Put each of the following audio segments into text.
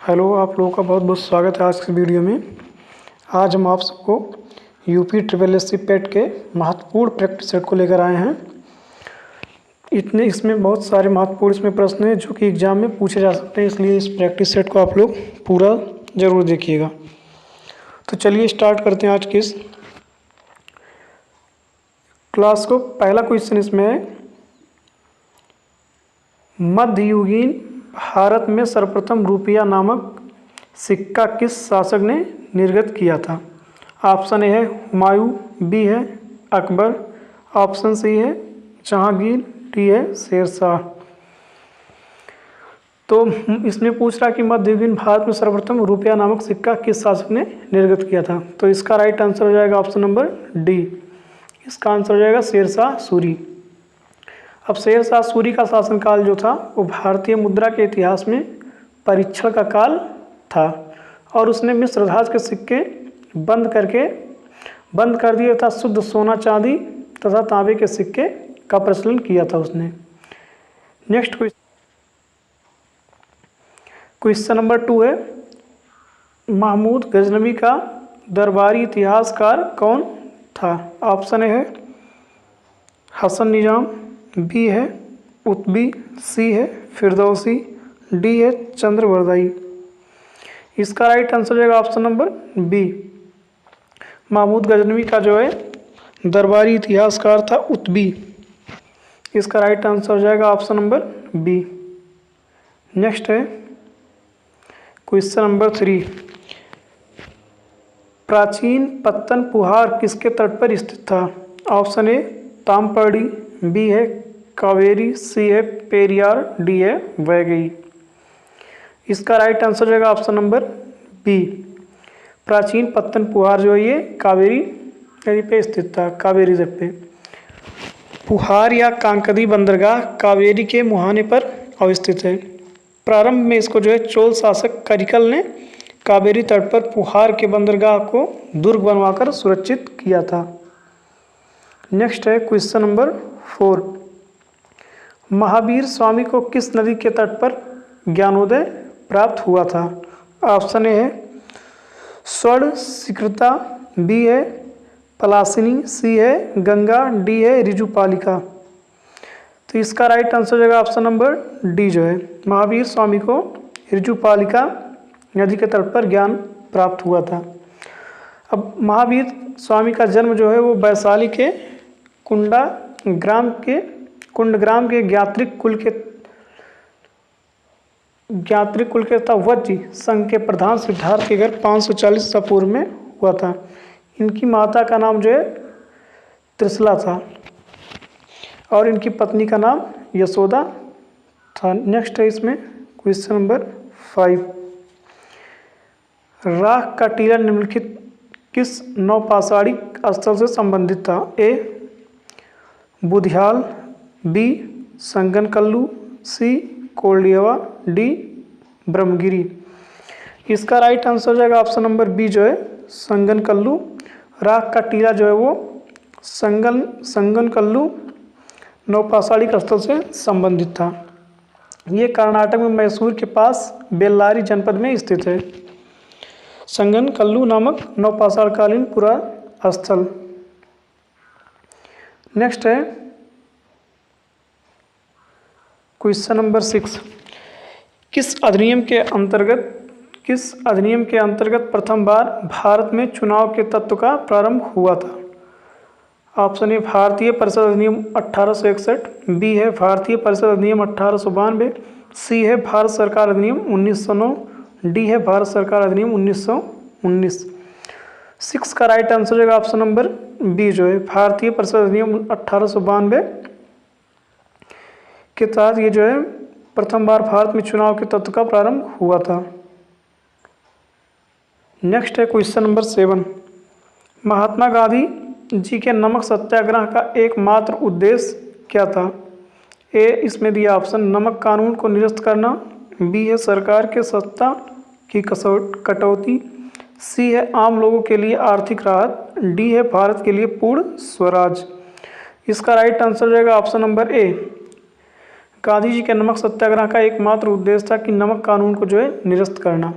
Hello, आप लोगों का बहुत बहुत स्वागत है आज की वीडियो में। आज हम आप सबको यूपी ट्रिपल एस सी पेट के महत्वपूर्ण प्रैक्टिस सेट को लेकर आए हैं। इसमें बहुत सारे महत्वपूर्ण प्रश्न हैं जो कि एग्जाम में पूछे जा सकते हैं, इसलिए इस प्रैक्टिस सेट को आप लोग पूरा ज़रूर देखिएगा। तो चलिए स्टार्ट करते हैं आज की इस क्लास को। पहला क्वेश्चन इसमें है, मध्ययुगीन भारत में सर्वप्रथम रुपया नामक सिक्का किस शासक ने निर्गत किया था? ऑप्शन ए है हुमायूं, बी है अकबर, ऑप्शन सी है जहांगीर, डी है शेरशाह। तो इसमें पूछ रहा कि मध्ययुगीन भारत में सर्वप्रथम रुपया नामक सिक्का किस शासक ने निर्गत किया था? तो इसका राइट आंसर हो जाएगा ऑप्शन नंबर डी। इसका आंसर हो जाएगा शेरशाह सूरी। अब शेरशाह सूरी का शासनकाल जो था वो भारतीय मुद्रा के इतिहास में परीक्षण का काल था और उसने मिस्र धातु के सिक्के बंद कर दिए तथा शुद्ध सोना, चांदी तथा तांबे के सिक्के का प्रचलन किया था उसने। नेक्स्ट क्वेश्चन नंबर 2 है, महमूद गजनवी का दरबारी इतिहासकार कौन था? ऑप्शन ए है हसन निजाम, बी है उत्बी, सी है फिरदौसी, डी है चंद्रवरदाई। इसका राइट आंसर हो जाएगा option number B. Mahmud Ghaznavi का जो है दरबारी इतिहासकार था उत्बी। इसका राइट आंसर हो जाएगा ऑप्शन नंबर बी। नेक्स्ट है क्वेश्चन नंबर 3, प्राचीन पत्तन पुहार किसके तट पर स्थित था? ऑप्शन ए तामपरडी, बी है कावेरी, सी है पेरियार, डी है वैगई। इसका राइट आंसर हो जाएगा ऑप्शन नंबर बी। प्राचीन पत्तन पुहार जो है ये कावेरी नदी पे स्थित था, कावेरी तट पे। पुहार या कांकदी बंदरगाह कावेरी के मुहाने पर अवस्थित है। प्रारंभ में इसको जो है चोल शासक करिकल ने कावेरी तट पर पुहार के बंदरगाह को दुर्ग बनवाकर सुरक्षित किया था। नेक्स्ट है क्वेश्चन नंबर 4, महावीर स्वामी को किस नदी के तट पर ज्ञानोदय प्राप्त हुआ था? ऑप्शन ए है स्वर्ण सिकृता, बी है पलासिनी, सी है गंगा, डी है ऋजुपालिका। तो इसका राइट आंसर हो जाएगा ऑप्शन नंबर डी जो है महावीर स्वामी को ऋजुपालिका नदी के तट पर ज्ञान प्राप्त हुआ था। अब महावीर स्वामी का जन्म जो है वो वैशाली के कुंडग्राम के ज्ञात्रिक कुल के तथा वज्जी संघ के प्रधान सिद्धार्थ के घर 540 ईसा पूर्व में हुआ था। इनकी माता का नाम जो है त्रिशला था और इनकी पत्नी का नाम यशोदा था। नेक्स्ट है इसमें क्वेश्चन नंबर 5, राख का टीला निम्नलिखित किस नौपाषाणिक स्थल से संबंधित था? ए बुधियाल, बी संगनकल्लू, सी कोल्डियावा, डी ब्रह्मगिरी। इसका राइट आंसर हो जाएगा ऑप्शन नंबर बी जो है संगनकल्लू। राख का टीला जो है वो संगनकल्लू नौपाषाणिक स्थल से संबंधित था। ये कर्नाटक में मैसूर के पास बेल्लारी जनपद में स्थित है, संगनकल्लू नामक नौपाषाणकालीन पुरा स्थल। नेक्स्ट है क्वेश्चन नंबर 6, किस अधिनियम के अंतर्गत प्रथम बार भारत में चुनाव के तत्व का प्रारंभ हुआ था? ऑप्शन ए भारतीय परिषद अधिनियम 1861, बी है भारतीय परिषद अधिनियम 1892, सी है भारत सरकार अधिनियम 1909, डी है भारत सरकार अधिनियम 1919। 6 का राइट आंसर हो जाएगा ऑप्शन नंबर बी जो है भारतीय परिषद अधिनियम 1892 के तहत ये जो है प्रथम बार भारत में चुनाव के तत्व का प्रारंभ हुआ था। नेक्स्ट है क्वेश्चन नंबर 7, महात्मा गांधी जी के नमक सत्याग्रह का एकमात्र उद्देश्य क्या था? ए इसमें दिया ऑप्शन नमक कानून को निरस्त करना, बी है सरकार के सत्ता की कटौती, सी है आम लोगों के लिए आर्थिक राहत, डी है भारत के लिए पूर्ण स्वराज। इसका राइट आंसर रहेगा option number A. Gandhi ji के नमक सत्याग्रह का एकमात्र उद्देश्य था कि नमक कानून को जो है निरस्त करना।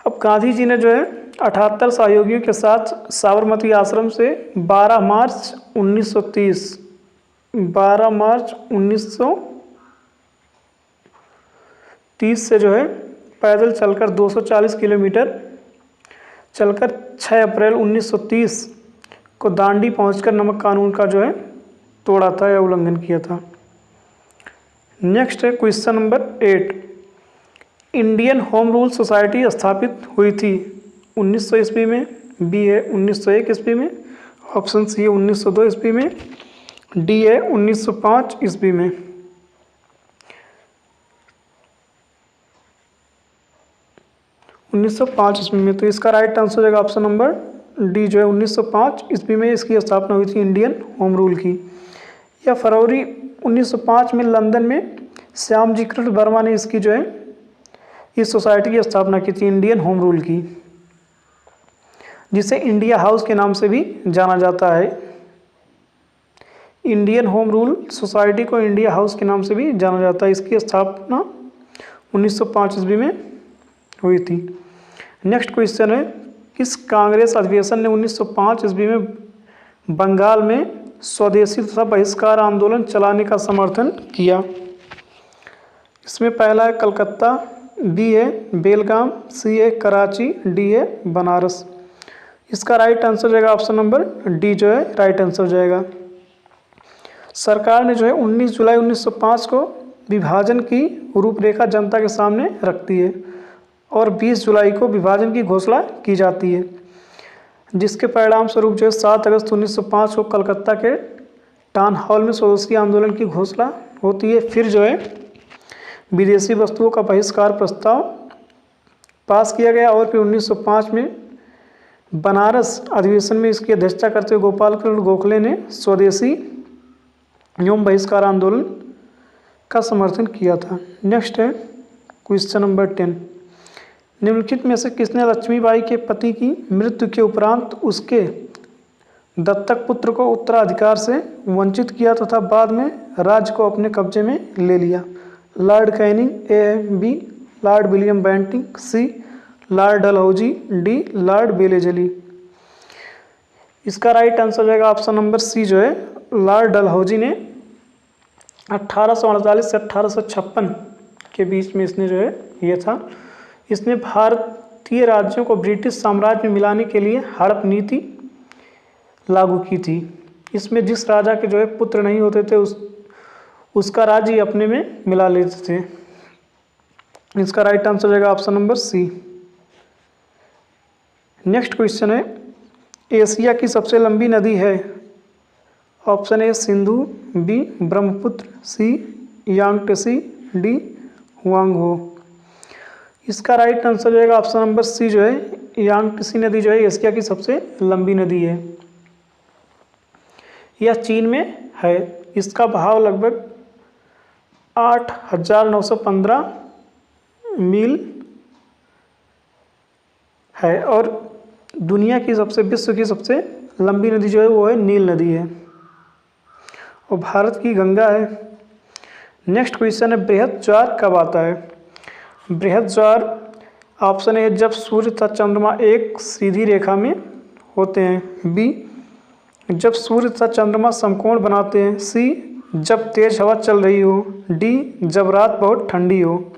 अब गांधी जी ने जो है 78 सहयोगियों के साथ साबरमती आश्रम से 12 मार्च 1930 से जो है पैदल चलकर 240 किलोमीटर चलकर 6 अप्रैल 1930 को दांडी पहुंचकर नमक कानून का जो है तोड़ा था या उल्लंघन किया था। नेक्स्ट है question number 8। Indian home rule society स्थापित हुई थी 1900 ईस्वी में, बी है 1901 ईस्वी में, ऑप्शन सी है 1902 ईस्वी में, डी है 1905 ईस्वी में। 1905 ईस्वी में, तो इसका राइट आंसर हो जाएगा ऑप्शन नंबर डी जो है 1905 ईस्वी में इसकी स्थापना हुई थी इंडियन होम रूल की। या फरवरी 1905 में लंदन में श्यामजी कृष्ण वर्मा ने इसकी जो है इस सोसाइटी की स्थापना की थी इंडियन होम रूल की, जिसे इंडिया हाउस के नाम से भी जाना जाता है। इंडियन होम रूल सोसाइटी को इंडिया हाउस के नाम से भी जाना जाता है। इसकी स्थापना 1905 ईस्वी में हुई थी। नेक्स्ट क्वेश्चन है, किस कांग्रेस अधिवेशन ने 1905 ईस्वी में बंगाल में स्वदेशी तथा बहिष्कार आंदोलन चलाने का समर्थन किया? इसमें पहला है कलकत्ता, बी है बेलगाम, सी है कराची, डी है बनारस। इसका राइट आंसर जाएगा ऑप्शन नंबर डी जो है राइट आंसर जाएगा। सरकार ने जो है 19 जुलाई 1905 को विभाजन की रूपरेखा जनता के सामने रखती है और 20 जुलाई को विभाजन की घोषणा की जाती है, जिसके परिणाम स्वरूप जो है 7 अगस्त 1905 को कलकत्ता के टाउन हॉल में स्वदेशी आंदोलन की घोषणा होती है। फिर जो है विदेशी वस्तुओं का बहिष्कार प्रस्ताव पास किया गया और फिर 1905 में बनारस अधिवेशन में इसकी अध्यक्षता करते हुए गोपाल कृष्ण गोखले ने स्वदेशी एवं बहिष्कार आंदोलन का समर्थन किया था। नेक्स्ट है क्वेश्चन नंबर 10। निम्नलिखित में से किसने लक्ष्मीबाई के पति की मृत्यु के उपरांत उसके दत्तक पुत्र को उत्तराधिकार से वंचित किया तथा बाद में राज्य को अपने कब्जे में ले लिया? Lord Canning, A, B Lord William Bentinck, C Lord Dalhousie, D Lord Wellesley. इसका राइट आंसर जाएगा ऑप्शन नंबर सी जो है लॉर्ड डलहौजी ने 1848 से 1856 के बीच में इसने जो है ये था, इसने भारतीय राज्यों को ब्रिटिश साम्राज्य में मिलाने के लिए हड़प नीति लागू की थी। इसमें जिस राजा के जो है पुत्र नहीं होते थे उसका राज्य अपने में मिला लेते थे। इसका राइट आंसर जाएगा option number C. Next question है, एशिया की सबसे लंबी नदी है? Option A Sindhu, B Brahmaputra, C Yangtze, D Huang He. इसका राइट आंसर जाएगा ऑप्शन नंबर सी जो है यांगत्से नदी जो है एशिया की सबसे लंबी नदी है। यह चीन में है। इसका बहाव लगभग 8,915 मील है और विश्व की सबसे लंबी नदी जो है वो है नील नदी है और भारत की गंगा है। नेक्स्ट क्वेश्चन है, बृहद ज्वार कब आता है? बृहद ज्वार ऑप्शन ए जब सूर्य तथा चंद्रमा एक सीधी रेखा में होते हैं, बी जब सूर्य तथा चंद्रमा समकोण बनाते हैं, सी जब तेज हवा चल रही हो, डी जब रात बहुत ठंडी हो।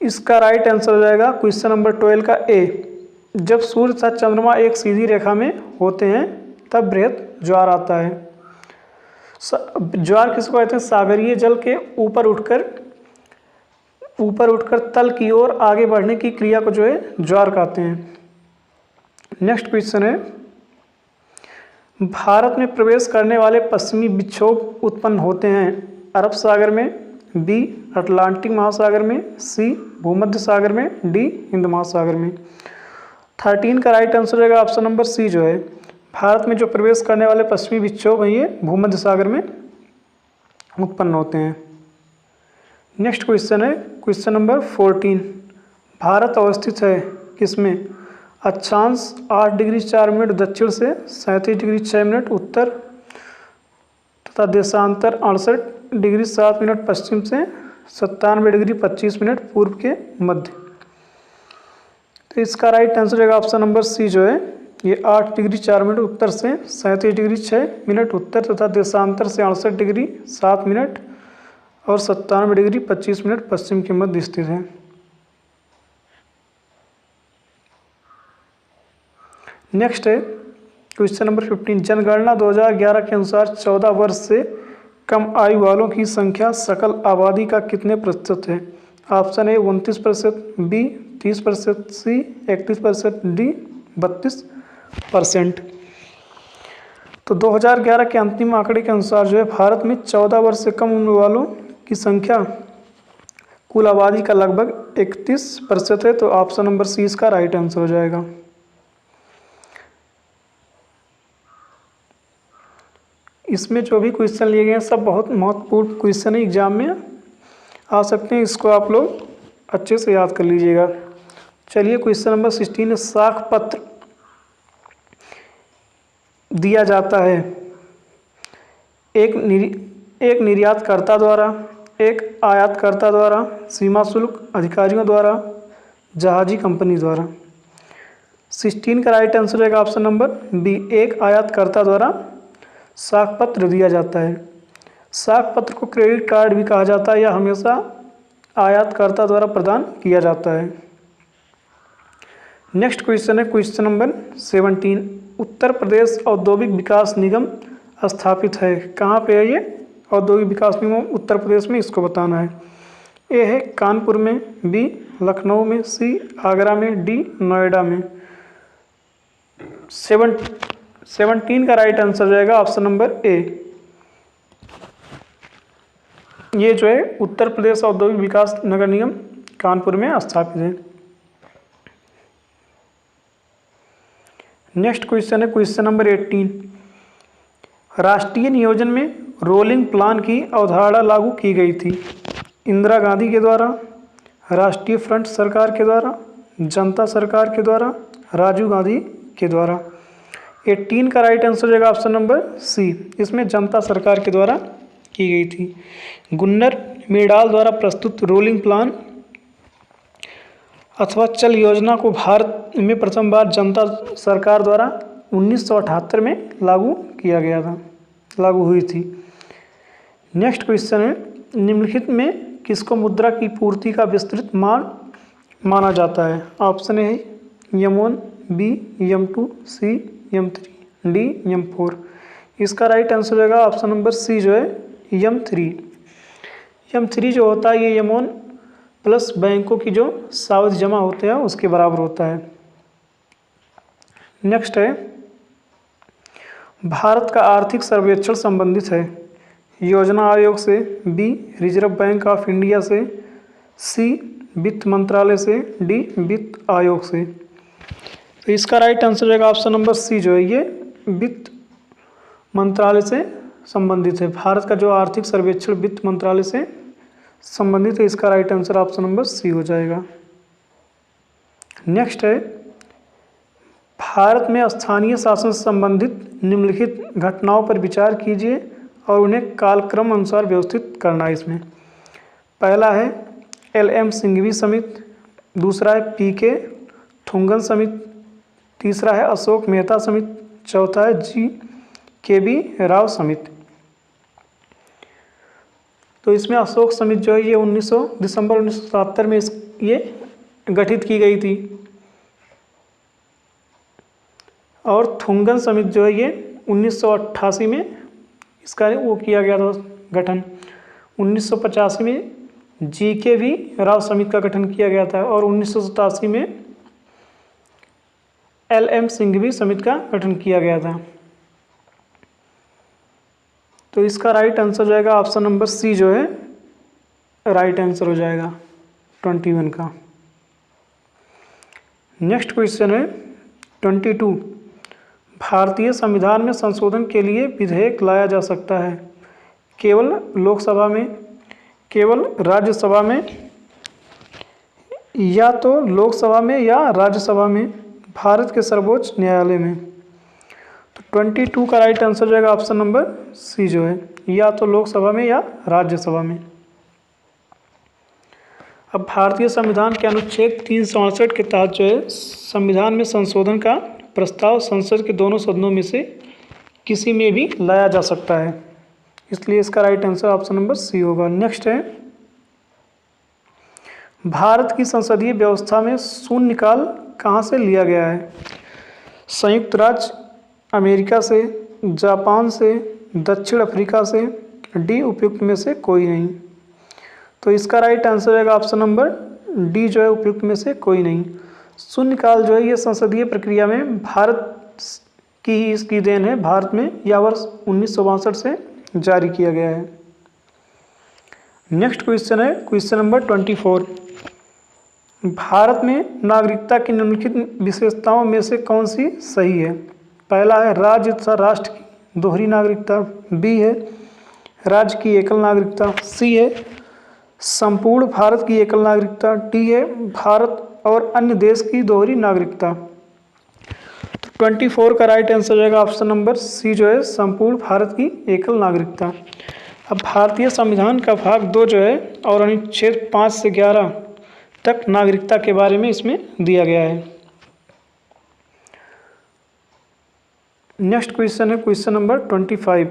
इसका राइट आंसर हो जाएगा क्वेश्चन नंबर 12 का ए, जब सूर्य तथा चंद्रमा एक सीधी रेखा में होते हैं तब बृहद ज्वार आता है। ज्वार किसको कहते हैं? सागरीय जल के ऊपर उठकर तल की ओर आगे बढ़ने की क्रिया को जो है ज्वार कहते हैं। नेक्स्ट क्वेश्चन है, भारत में प्रवेश करने वाले पश्चिमी विक्षोभ उत्पन्न होते हैं अरब सागर में, बी अटलांटिक महासागर में, सी भूमध्य सागर में, डी हिंद महासागर में। 13 का राइट आंसर रहेगा ऑप्शन नंबर सी जो है भारत में जो प्रवेश करने वाले पश्चिमी विक्षोभ हैं ये भूमध्य सागर में उत्पन्न होते हैं। नेक्स्ट क्वेश्चन है क्वेश्चन नंबर 14। भारत अवस्थित है किसमें? अक्षांश 8 डिग्री 4 मिनट दक्षिण से 37 डिग्री 6 मिनट उत्तर तथा देशांतर 68 डिग्री 7 मिनट पश्चिम से 97 डिग्री 25 मिनट पूर्व के मध्य। तो इसका राइट आंसर रहेगा ऑप्शन नंबर सी जो है ये 8 डिग्री 4 मिनट उत्तर से 37 डिग्री 6 मिनट उत्तर तथा देशांतर से 68 डिग्री 7 मिनट और 97 डिग्री 25 मिनट पश्चिम के मध्य स्थित है। नेक्स्ट है क्वेश्चन नंबर 15। जनगणना 2011 के अनुसार 14 वर्ष से कम आयु वालों की संख्या सकल आबादी का कितने प्रतिशत है? Option A 29%, B 30%, C 31%, D 32%। तो 2011 के अंतिम आंकड़े के अनुसार जो है भारत में 14 वर्ष से कम उम्र वालों की संख्या कुल आबादी का लगभग 31% है। तो ऑप्शन नंबर सी इसका राइट आंसर हो जाएगा। इसमें जो भी क्वेश्चन लिए गए हैं सब बहुत महत्वपूर्ण क्वेश्चन है, एग्जाम में आ सकते हैं, इसको आप लोग अच्छे से याद कर लीजिएगा। चलिए क्वेश्चन नंबर 16 है। साख पत्र दिया जाता है एक निर्यातकर्ता द्वारा, एक आयातकर्ता द्वारा, सीमा शुल्क अधिकारियों द्वारा, जहाजी कंपनी द्वारा। 16 का राइट आंसर रहेगा ऑप्शन नंबर बी, एक आयातकर्ता द्वारा साख पत्र दिया जाता है। साख पत्र को क्रेडिट कार्ड भी कहा जाता है, यह हमेशा आयातकर्ता द्वारा प्रदान किया जाता है। नेक्स्ट क्वेश्चन है क्वेश्चन नंबर 17। उत्तर प्रदेश औद्योगिक विकास निगम स्थापित है, कहाँ पे है ये औद्योगिक विकास निगम उत्तर प्रदेश में, इसको बताना है। ए है कानपुर में, बी लखनऊ में, सी आगरा में, डी नोएडा में। 17 का राइट आंसर जाएगा ऑप्शन नंबर ए। ये जो है उत्तर प्रदेश औद्योगिक विकास नगर निगम कानपुर में स्थापित है। नेक्स्ट क्वेश्चन है क्वेश्चन नंबर 18। राष्ट्रीय नियोजन में रोलिंग प्लान की अवधारणा लागू की गई थी, इंदिरा गांधी के द्वारा, राष्ट्रीय फ्रंट सरकार के द्वारा, जनता सरकार के द्वारा, राजीव गांधी के द्वारा। 18 का राइट आंसर रहेगा ऑप्शन नंबर सी, इसमें जनता सरकार के द्वारा की गई थी। गुन्नर मिर्डाल द्वारा प्रस्तुत रोलिंग प्लान अथवा चल योजना को भारत में प्रथम बार जनता सरकार द्वारा 1978 में लागू हुई थी। नेक्स्ट क्वेश्चन है निम्नलिखित में किसको मुद्रा की पूर्ति का विस्तृत माना जाता है? ऑप्शन ए है M1, बी M2, सी M3, डी M4। इसका राइट आंसर रहेगा ऑप्शन नंबर सी जो है M3। M3 जो होता है ये M1 प्लस बैंकों की जो सावधि जमा होते हैं उसके बराबर होता है। नेक्स्ट है भारत का आर्थिक सर्वेक्षण संबंधित है योजना आयोग से, B reserve bank of India से, सी वित्त मंत्रालय से, डी वित्त आयोग से। तो इसका राइट आंसर रहेगा ऑप्शन नंबर सी जो है ये वित्त मंत्रालय से संबंधित है। भारत का जो आर्थिक सर्वेक्षण वित्त मंत्रालय से संबंधित है, इसका right answer option number C हो जाएगा। नेक्स्ट है भारत में स्थानीय शासन से संबंधित निम्नलिखित घटनाओं पर विचार कीजिए और उन्हें कालक्रम अनुसार व्यवस्थित करना है। इसमें पहला है LM सिंघवी समिति, दूसरा है PK थुंगन समिति, तीसरा है अशोक मेहता समिति, चौथा है GKB राव समिति। तो इसमें अशोक समिति जो है ये दिसंबर 1977 में ये गठित की गई थी और थुंगन समिति जो है ये 1988 में इसका वो किया गया था गठन। 1985 में GKB राव समिति का गठन किया गया था और 1987 में LM सिंघवी समिति का गठन किया गया था। तो इसका राइट आंसर जाएगा ऑप्शन नंबर सी जो है राइट आंसर हो जाएगा 21 का। नेक्स्ट क्वेश्चन है 22। भारतीय संविधान में संशोधन के लिए विधेयक लाया जा सकता है केवल लोकसभा में, केवल राज्यसभा में, या तो लोकसभा में या राज्यसभा में, भारत के सर्वोच्च न्यायालय में। तो 22 का राइट आंसर जाएगा ऑप्शन नंबर सी जो है, या तो लोकसभा में या राज्यसभा में। अब भारतीय संविधान के अनुच्छेद 368 के तहत जो है संविधान में संशोधन का प्रस्ताव संसद के दोनों सदनों में से किसी में भी लाया जा सकता है, इसलिए इसका right answer option number C होगा। नेक्स्ट है, भारत की संसदीय व्यवस्था में शून्यकाल कहाँ से लिया गया है? संयुक्त राज्य अमेरिका से, जापान से, दक्षिण अफ्रीका से, डी उपयुक्त में से कोई नहीं। तो इसका राइट आंसर आएगा ऑप्शन नंबर डी जो है, उपयुक्त में से कोई नहीं। शून्यकाल जो है ये संसदीय प्रक्रिया में भारत की ही इसकी देन है। भारत में यह वर्ष 1962 से जारी किया गया है। नेक्स्ट क्वेश्चन है क्वेश्चन नंबर 24। भारत में नागरिकता की निम्नलिखित विशेषताओं में से कौन सी सही है? पहला है राज्य तथा राष्ट्र की दोहरी नागरिकता, बी है राज्य की एकल नागरिकता, सी है संपूर्ण भारत की एकल नागरिकता, डी है भारत और अन्य देश की दोहरी नागरिकता। तो 24 का राइट आंसर जाएगा ऑप्शन नंबर सी जो है, संपूर्ण भारत की एकल नागरिकता। अब भारतीय संविधान का भाग 2 जो है और अनुच्छेद 5 से 11 तक नागरिकता के बारे में इसमें दिया गया है। नेक्स्ट क्वेश्चन है क्वेश्चन नंबर 25।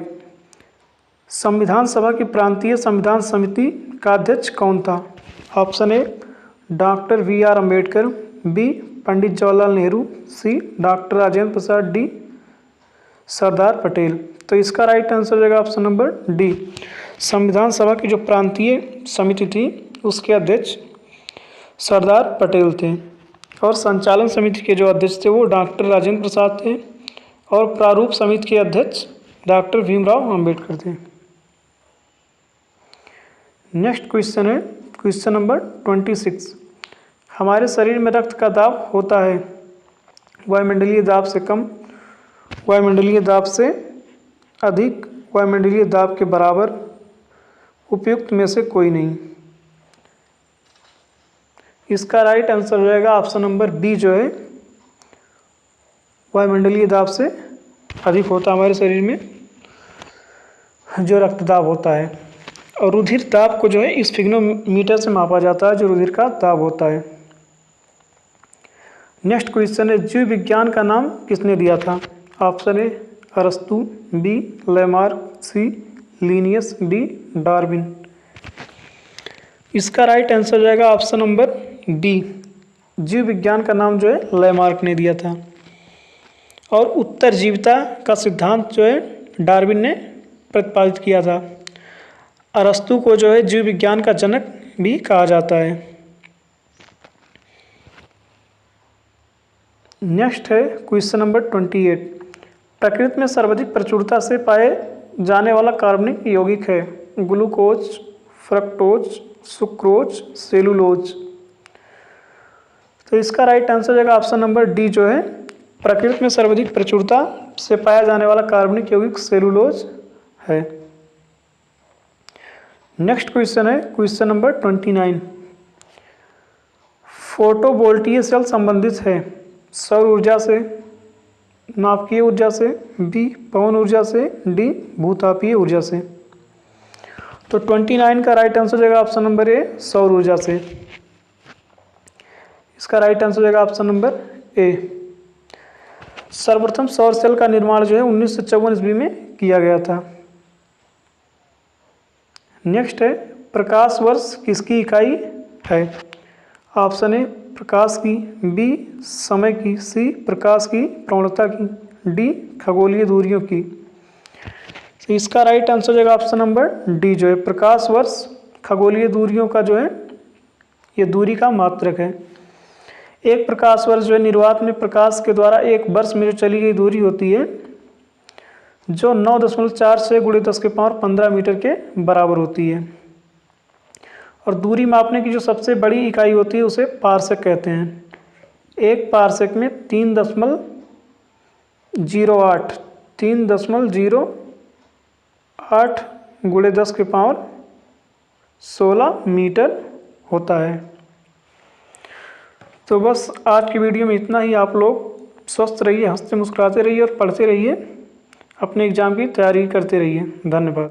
संविधान सभा की प्रांतीय संविधान समिति का अध्यक्ष कौन था? Option A doctor B R. Ambedkar, B Pandit Jawaharlal Nehru, C doctor Rajendra Prasad, D Sardar Patel. तो इसका राइट आंसर जाएगा ऑप्शन नंबर डी। संविधान सभा की जो प्रांतीय समिति थी उसके अध्यक्ष सरदार पटेल थे और संचालन समिति के जो अध्यक्ष थे वो डॉक्टर राजेंद्र प्रसाद थे और प्रारूप समिति के अध्यक्ष डॉक्टर भीमराव अंबेडकर थे। नेक्स्ट क्वेश्चन है क्वेश्चन नंबर 26। हमारे शरीर में रक्त का दाब होता है वायुमंडलीय दाब से कम, वायुमंडलीय दाब से अधिक, वायुमंडलीय दाब के बराबर, उपयुक्त में से कोई नहीं। इसका राइट आंसर रहेगा ऑप्शन नंबर बी जो है, वायुमंडलीय दाब से अधिक होता है हमारे शरीर में जो रक्तदाब होता है। और रुधिर दाब को जो है स्फिग्नोमीटर से मापा जाता है जो रुधिर का दाब होता है। नेक्स्ट क्वेश्चन है, जीव विज्ञान का नाम किसने दिया था? ऑप्शन ए अरस्तु, बी लेमार्क, सी लीनियस, डी डार्विन। इसका राइट आंसर जाएगा ऑप्शन नंबर बी। जीव विज्ञान का नाम जो है लेमार्क ने दिया था और उत्तरजीविता का सिद्धांत जो है डार्विन ने प्रतिपादित किया था। अरस्तु को जो है जीव विज्ञान का जनक भी कहा जाता है। नेक्स्ट है क्वेश्चन नंबर 28। प्रकृति में सर्वाधिक प्रचुरता से पाए जाने वाला कार्बनिक यौगिक है ग्लूकोज, फ्रक्टोज, सुक्रोज, सेलुलोज। तो इसका राइट आंसर जाएगा ऑप्शन नंबर डी जो है, प्रकृति में सर्वाधिक प्रचुरता से पाया जाने वाला कार्बनिक यौगिक सेलुलोज है। नेक्स्ट क्वेश्चन है क्वेश्चन नंबर 29। फोटोवोल्टीय सेल संबंधित है सौर ऊर्जा से, नाभिकीय ऊर्जा से, बी पवन ऊर्जा से, डी भूतापीय ऊर्जा से। तो 29 का राइट आंसर जाएगा ऑप्शन नंबर ए सौर ऊर्जा से। इसका राइट आंसर जाएगा ऑप्शन नंबर ए। सर्वप्रथम सौर सेल का निर्माण जो है 1954 ईस्वी में किया गया था। नेक्स्ट है, प्रकाश वर्ष किसकी इकाई है? ऑप्शन ए प्रकाश की, बी समय की, सी प्रकाश की प्रवणता की, डी खगोलीय दूरियों की। तो इसका राइट आंसर जाएगा ऑप्शन नंबर डी जो है, प्रकाश वर्ष खगोलीय दूरियों का जो है ये दूरी का मात्रक है। एक प्रकाश वर्ष जो है निर्वात में प्रकाश के द्वारा एक वर्ष में जो चली गई दूरी होती है जो 9.46 × 10⁻15 मीटर के बराबर होती है। और दूरी मापने की जो सबसे बड़ी इकाई होती है उसे पारसेक कहते हैं। एक पारसेक में 3.08 × 10⁻16 मीटर होता है। तो बस आज की वीडियो में इतना ही। आप लोग स्वस्थ रहिए, हंसते मुस्कुराते रहिए और पढ़ते रहिए। अपने एग्ज़ाम की तैयारी करते रहिए। धन्यवाद।